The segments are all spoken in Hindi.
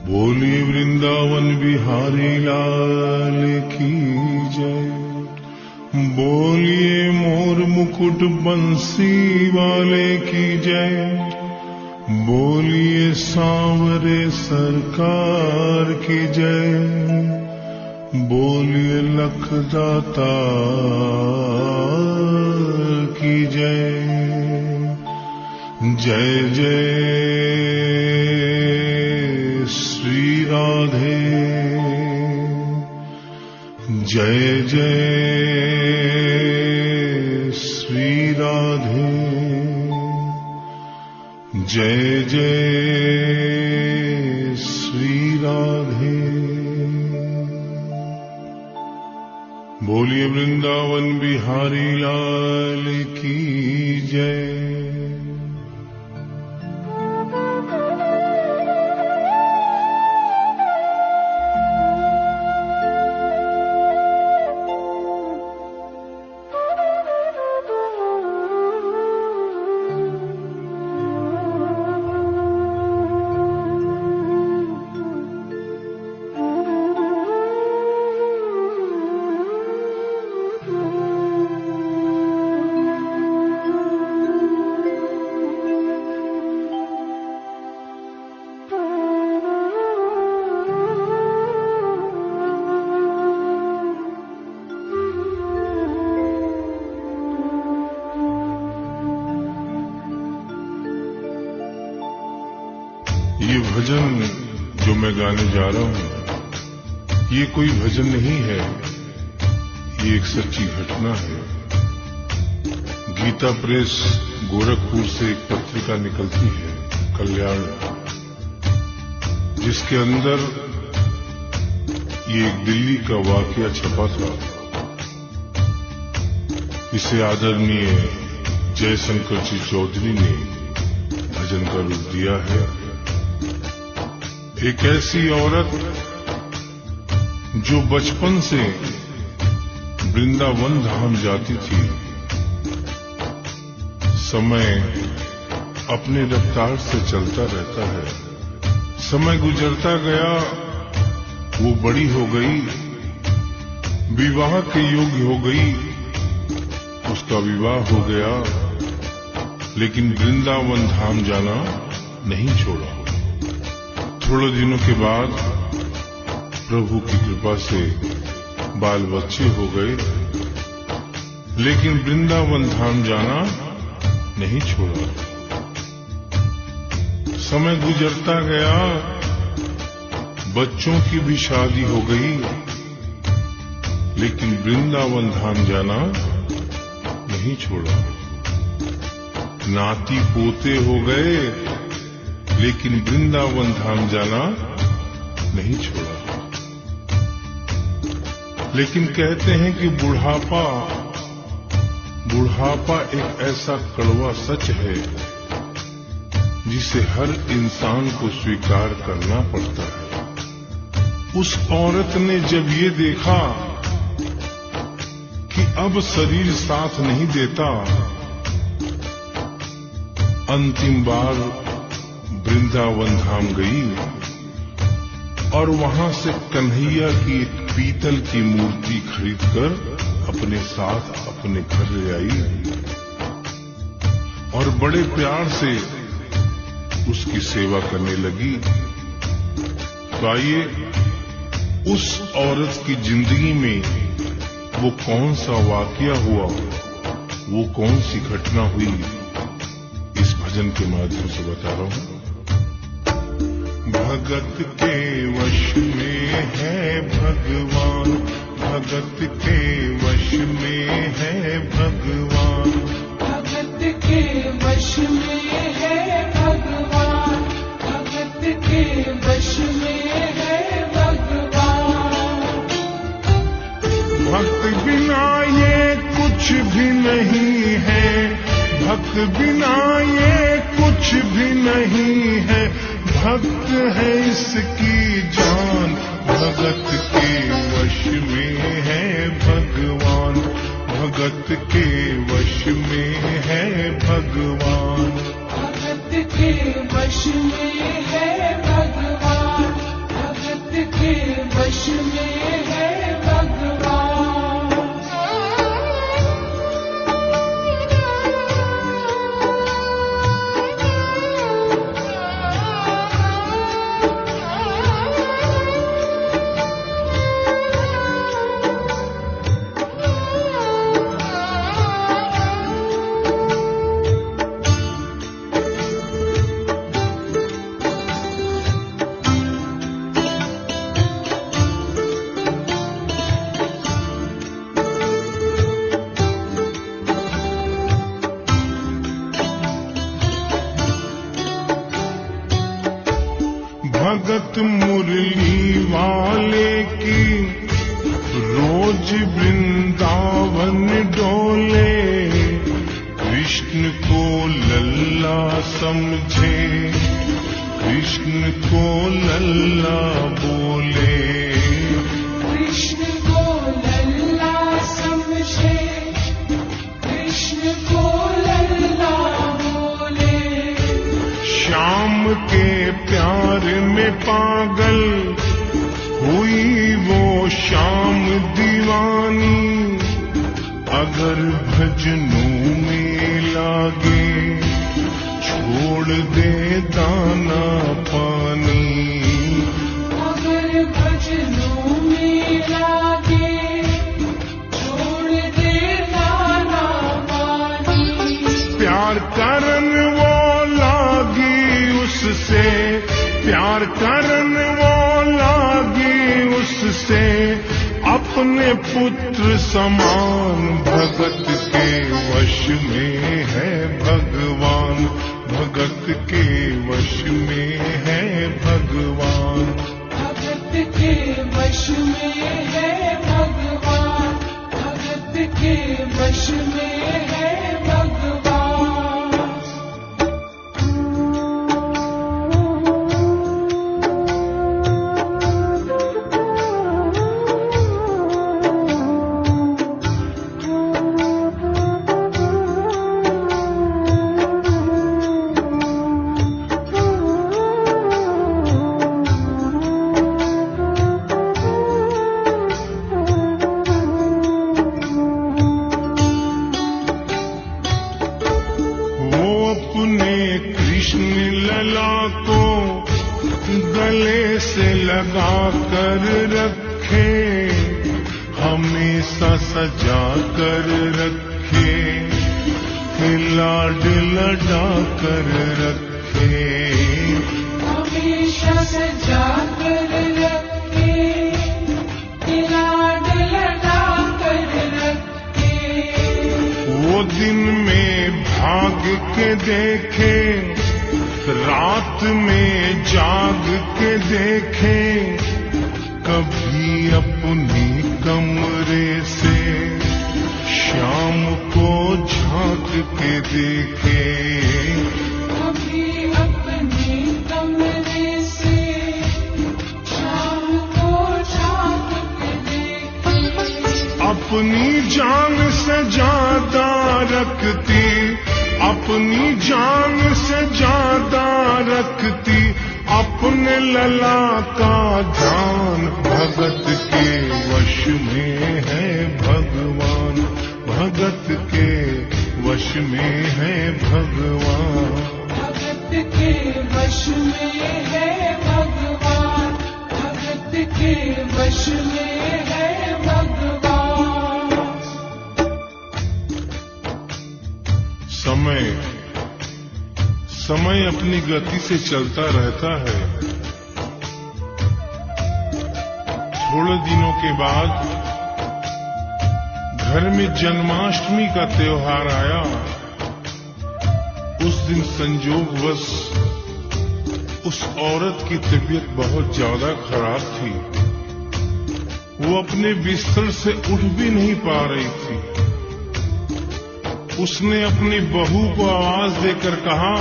बोलिए वृंदावन बिहारी लाल की जय। बोलिए मोर मुकुट बंसी वाले की जय। बोलिए सांवरे सरकार की जय। बोलिए लखदाता की जय। जय जय श्री राधे। जय जय श्री राधे। जय जय श्री राधे। बोलिए वृंदावन बिहारी लाल की जय। ये भजन जो मैं गाने जा रहा हूं, ये कोई भजन नहीं है, ये एक सच्ची घटना है। गीता प्रेस गोरखपुर से एक पत्रिका निकलती है, कल्याण, जिसके अंदर ये एक दिल्ली का वाकया छपा था। इसे आदरणीय जयशंकर जी चौधरी ने भजन का रूप दिया है। एक ऐसी औरत जो बचपन से वृंदावन धाम जाती थी, समय अपने रफ्तार से चलता रहता है। समय गुजरता गया, वो बड़ी हो गई, विवाह के योग्य हो गई, उसका विवाह हो गया, लेकिन वृंदावन धाम जाना नहीं छोड़ा। थोड़े दिनों के बाद प्रभु की कृपा से बाल बच्चे हो गए, लेकिन वृंदावन धाम जाना नहीं छोड़ा। समय गुजरता गया, बच्चों की भी शादी हो गई, लेकिन वृंदावन धाम जाना नहीं छोड़ा। नाती पोते हो गए, लेकिन वृंदावन धाम जाना नहीं छोड़ा। लेकिन कहते हैं कि बुढ़ापा एक ऐसा कड़वा सच है जिसे हर इंसान को स्वीकार करना पड़ता है। उस औरत ने जब ये देखा कि अब शरीर साथ नहीं देता, अंतिम बार वृंदावन धाम गई और वहां से कन्हैया की एक पीतल की मूर्ति खरीदकर अपने साथ अपने घर ले आई और बड़े प्यार से उसकी सेवा करने लगी। तो आइए उस औरत की जिंदगी में वो कौन सा वाकया हुआ, वो कौन सी घटना हुई, इस भजन के माध्यम से बता रहा हूं। भगत के वश में है भगवान, भगत के वश में है भगवान, भगत के वश में है भगवान, भगत के वश में है भगवान। भक्त बिना ये कुछ भी नहीं है, भक्त बिना ये कुछ भी नहीं है, भक्त है इसकी जान, भगत के वश में है भगवान, भगत के वश में है भगवान, भगत के वश में है भगवान, वश में है भगवान। भगत मुरली वाले की रोज वृंदावन डोले, कृष्ण को लल्ला समझे, कृष्ण को लल्ला बोले। कृष्ण को लल्ला समझे, कृष्ण को लल्ला बोले। श्याम के प्यार में पागल हुई वो श्याम दीवानी, अगर भजनों में लागे छोड़ दे दाना पानी। अगर भजनों में लागे छोड़ दे दाना पानी। प्यार करन वो लागी उससे, प्यार करन वो लागी उससे, अपने पुत्र समान। भगत के वश में है भगवान, भगत के वश में है भगवान। भगत के वश में है भगवान, भगत के वश में है भगवान। गले से लगा कर रखे, हमेशा सजा कर रखे, लाड लड़ा कर रखे। हमेशा सजा कर रखे, लाड लड़ा कर रखे। वो दिन में भाग के देखे, रात में जाग के देखे, कभी अपनी कमरे से शाम को झांक के देखे। कभी अपनी कमरे से शाम को झांक के देखे। अपनी जान से ज्यादा रखती, अपनी जान से ज्यादा रखती, अपने लला का ध्यान। भगत के वश में है भगवान, भगत के वश में है भगवान। भगत के वश में है भगवान, भगत के वश में है भगवान। समय अपनी गति से चलता रहता है। थोड़े दिनों के बाद घर में जन्माष्टमी का त्योहार आया। उस दिन संयोगवश उस औरत की तबीयत बहुत ज्यादा खराब थी। वो अपने बिस्तर से उठ भी नहीं पा रही थी। उसने अपनी बहू को आवाज देकर कहा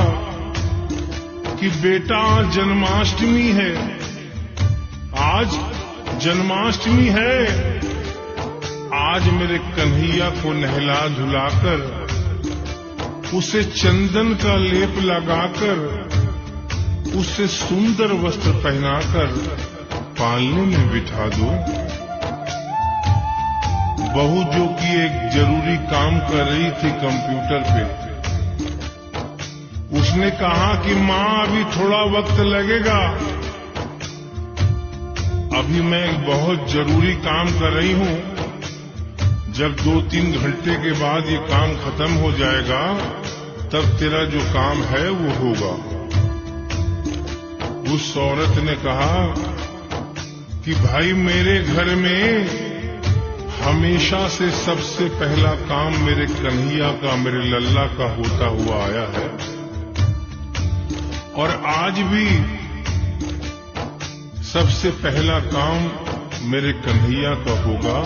कि बेटा आज जन्माष्टमी है, आज जन्माष्टमी है। आज मेरे कन्हैया को नहला धुलाकर, उसे चंदन का लेप लगाकर, उसे सुंदर वस्त्र पहनाकर पालने में बिठा दो। बहू जो कि एक जरूरी काम कर रही थी कंप्यूटर पे, उसने कहा कि मां अभी थोड़ा वक्त लगेगा, अभी मैं एक बहुत जरूरी काम कर रही हूं, जब 2-3 घंटे के बाद ये काम खत्म हो जाएगा तब तेरा जो काम है वो होगा। उस औरत ने कहा कि भाई मेरे घर में हमेशा से सबसे पहला काम मेरे कन्हैया का, मेरे लल्ला का होता हुआ आया है और आज भी सबसे पहला काम मेरे कन्हैया का होगा।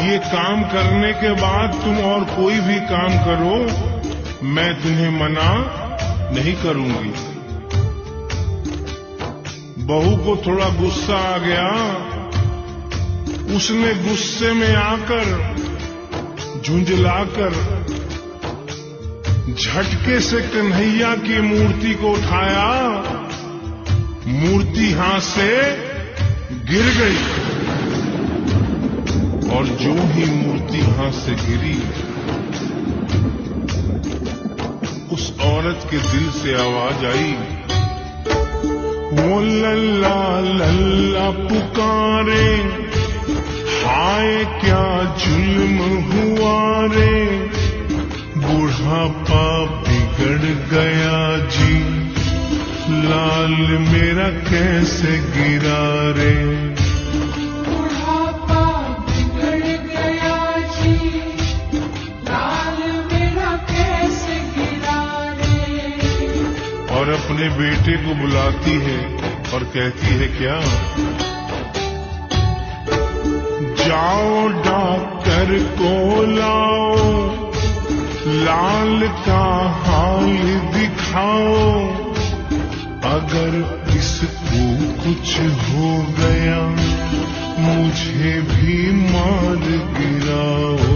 ये काम करने के बाद तुम और कोई भी काम करो, मैं तुम्हें मना नहीं करूंगी। बहू को थोड़ा गुस्सा आ गया, उसने गुस्से में आकर, झुंझलाकर झटके से कन्हैया की मूर्ति को उठाया, मूर्ति हाथ से गिर गई और जो ही मूर्ति हाथ से गिरी, उस औरत के दिल से आवाज आई, वो लल्ला लल्ला पुकारे, हाय क्या जुल्म हुआ रे, बुढ़ापा बिगड़ गया जी, लाल मेरा कैसे गिरा रे। और अपने बेटे को बुलाती है और कहती है क्या, जाओ डॉक्टर को लाओ, लाल का हाल दिखाओ, अगर इसको कुछ हो गया मुझे भी मार गिराओ।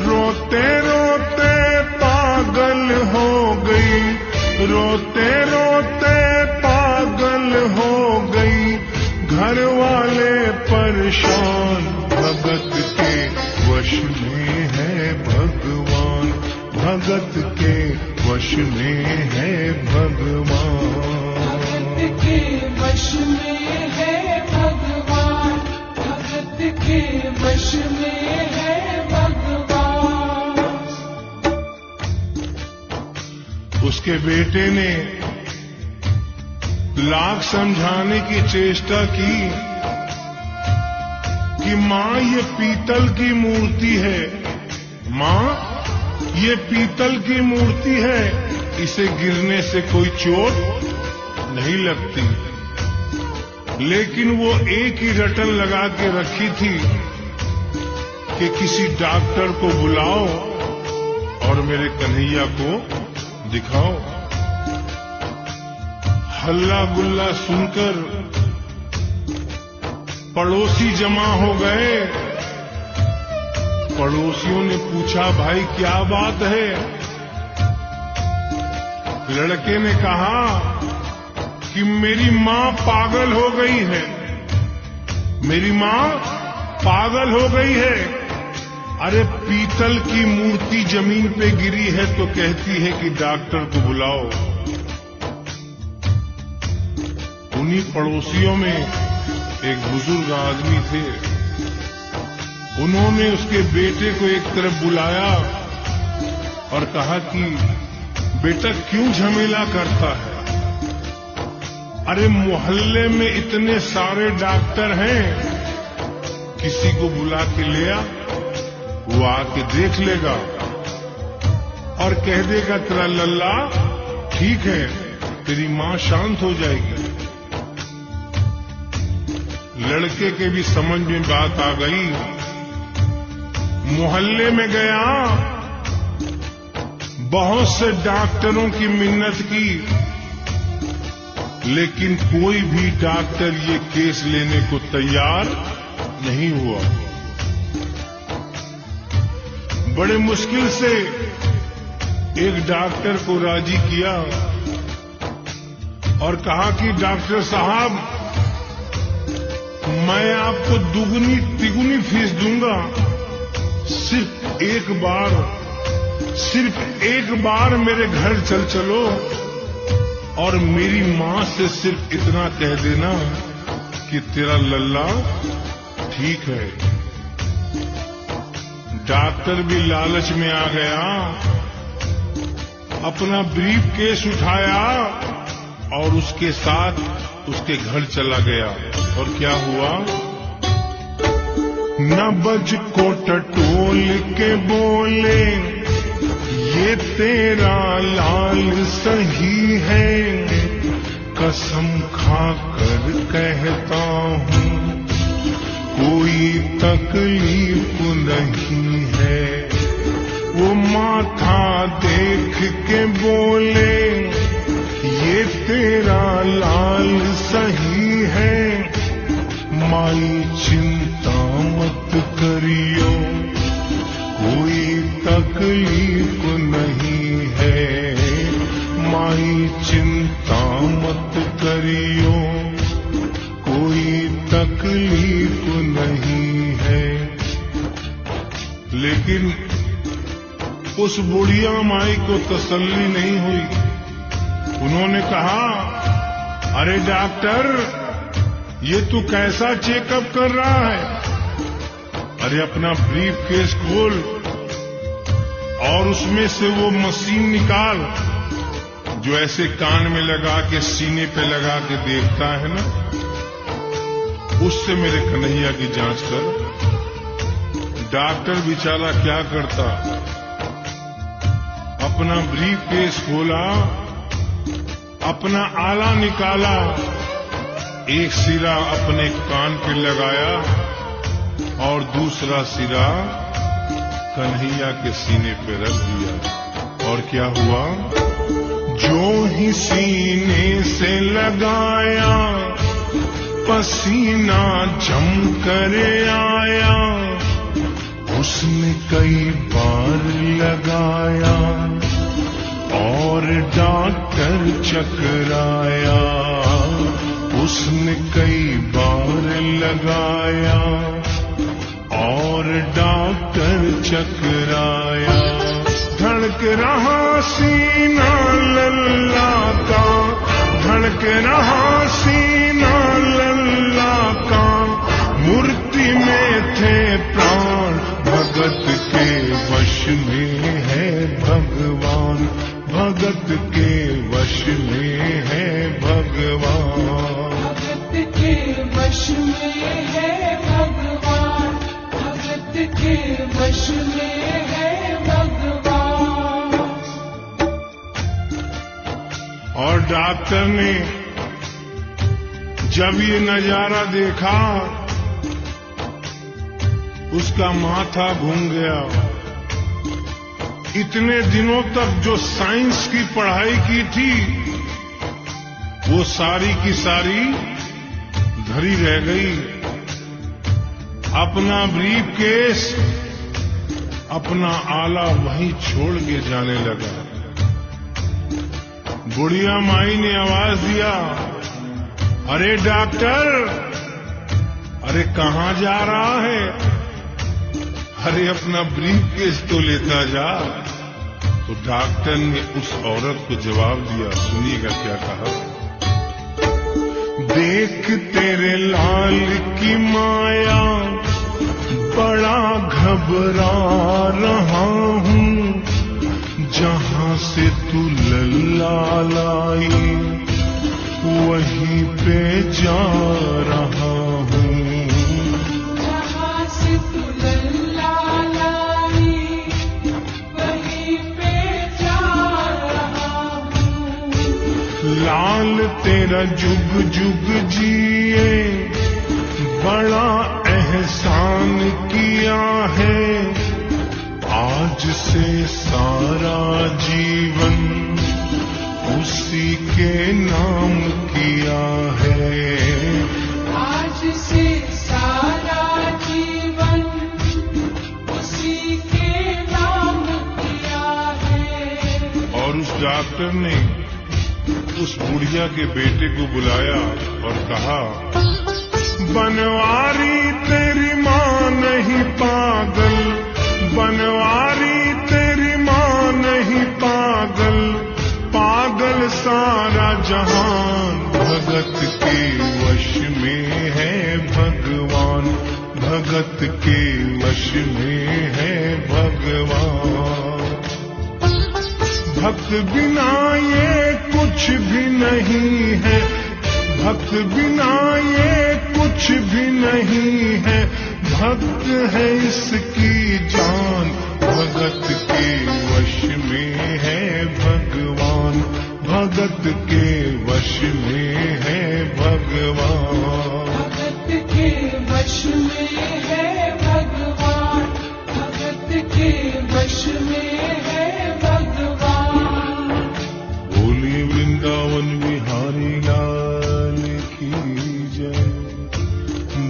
रोते रोते पागल हो गई, घर वाले परेशान, भगत के वश में है भगवान, भगत के वश में है भगवान, भगत के वश में है भगवान, भगत के वश में है भगवान। उसके बेटे ने लाख समझाने की चेष्टा की कि मां ये पीतल की मूर्ति है, मां ये पीतल की मूर्ति है, इसे गिरने से कोई चोट नहीं लगती। लेकिन वो एक ही रटन लगा के रखी थी कि किसी डॉक्टर को बुलाओ और मेरे कन्हैया को दिखाओ। हल्ला गुल्ला सुनकर पड़ोसी जमा हो गए। पड़ोसियों ने पूछा, भाई क्या बात है? लड़के ने कहा कि मेरी मां पागल हो गई है, मेरी मां पागल हो गई है। अरे पीतल की मूर्ति जमीन पे गिरी है तो कहती है कि डॉक्टर को बुलाओ। उन्हीं पड़ोसियों में एक बुजुर्ग आदमी थे, उन्होंने उसके बेटे को एक तरफ बुलाया और कहा कि बेटा क्यों झमेला करता है? अरे मोहल्ले में इतने सारे डॉक्टर हैं, किसी को बुला के ले आ, वो आके देख लेगा और कह देगा तेरा लल्ला ठीक है, तेरी मां शांत हो जाएगी। लड़के के भी समझ में बात आ गई। मोहल्ले में गया, बहुत से डॉक्टरों की मिन्नत की, लेकिन कोई भी डॉक्टर ये केस लेने को तैयार नहीं हुआ। बड़े मुश्किल से एक डॉक्टर को राजी किया और कहा कि डॉक्टर साहब, मैं आपको दुगनी तिगुनी फीस दूंगा, सिर्फ एक बार मेरे घर चलो और मेरी मां से सिर्फ इतना कह देना कि तेरा लल्ला ठीक है। डॉक्टर भी लालच में आ गया, अपना ब्रीफ केस उठाया और उसके साथ उसके घर चला गया। और क्या हुआ? नबज को टटोल के बोले, ये तेरा लाल सही है, कसम खाकर कहता हूँ कोई तकलीफ नहीं है। वो माथा देख के बोले, ये तेरा लाल सही है, माई चिंता मत करियो, कोई तकलीफ नहीं है, माई चिंता मत करियो, कोई तकलीफ नहीं है। लेकिन उस बुढ़िया माई को तसल्ली नहीं हुई। उन्होंने कहा, अरे डॉक्टर, ये तू कैसा चेकअप कर रहा है? अरे अपना ब्रीफ केस खोल और उसमें से वो मशीन निकाल जो ऐसे कान में लगा के सीने पे लगा के देखता है ना, उससे मेरे कन्हैया की जांच कर। डॉक्टर बेचारा क्या करता, अपना ब्रीफ केस खोला, अपना आला निकाला, एक सिरा अपने कान पे लगाया और दूसरा सिरा कन्हैया के सीने पे रख दिया। और क्या हुआ? जो ही सीने से लगाया, पसीना जम कर आया, उसने कई बार लगाया और डॉक्टर चकराया, उसने कई बार लगाया और डॉक्टर चकराया। धड़क रहा सीना लल्ला का, धड़क रहा सीना लल्ला का, मूर्ति में थे प्राण, भगत के वश में है भगवान, भगत के वश में है भगवान, भगत के वश में है भगवान, भगत के वश में है भगवान। और डॉक्टर ने जब ये नजारा देखा, उसका माथा घूम गया। इतने दिनों तक जो साइंस की पढ़ाई की थी, वो सारी की सारी धरी रह गई। अपना ब्रीफ केस, अपना आला वहीं छोड़ के जाने लगा। बुढ़िया माई ने आवाज दिया, अरे डॉक्टर, अरे कहाँ जा रहा है? अरे अपना ब्रीफ केस तो लेता जा। तो डॉक्टर ने उस औरत को जवाब दिया, सुनिएगा क्या कहा। देख तेरे लाल की माया, बड़ा घबरा रहा हूँ, जहाँ से तू लल्ला लाई वहीं पे जा रहा हूँ, जहाँ से तू लल्ला लाई वहीं पे जा रहा हूँ। लाल तेरा जुग जुग जिए, बड़ा एहसान किया है, आज से सारा जीवन उसी के नाम किया है, आज से सारा जीवन उसी के नाम डॉक्टर ने उस बुढ़िया के बेटे को बुलाया और कहा, बनवारी तेरी माँ नहीं पागल, बनवारी तेरी माँ नहीं पागल, पागल सारा जहान, भगत के वश में है भगवान, भगत के वश में है भगवान। भक्त बिना ये कुछ भी नहीं है, भक्त बिना ये कुछ भी नहीं है, भक्त है इसकी जान, भगत के वश में है भगवान, भगत के वश में है भगवान। भगत के वश में है भगवान, भगत के वश में है भगवान। बोलिए वृंदावन बिहारी लाल की जय,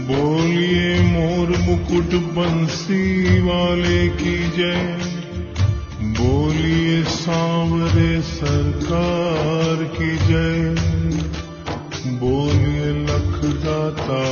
बोलिए मोर मुकुट बंसी वाले की जय, बोलिए सांवरे सरकार की जय, बोलिए लखदाता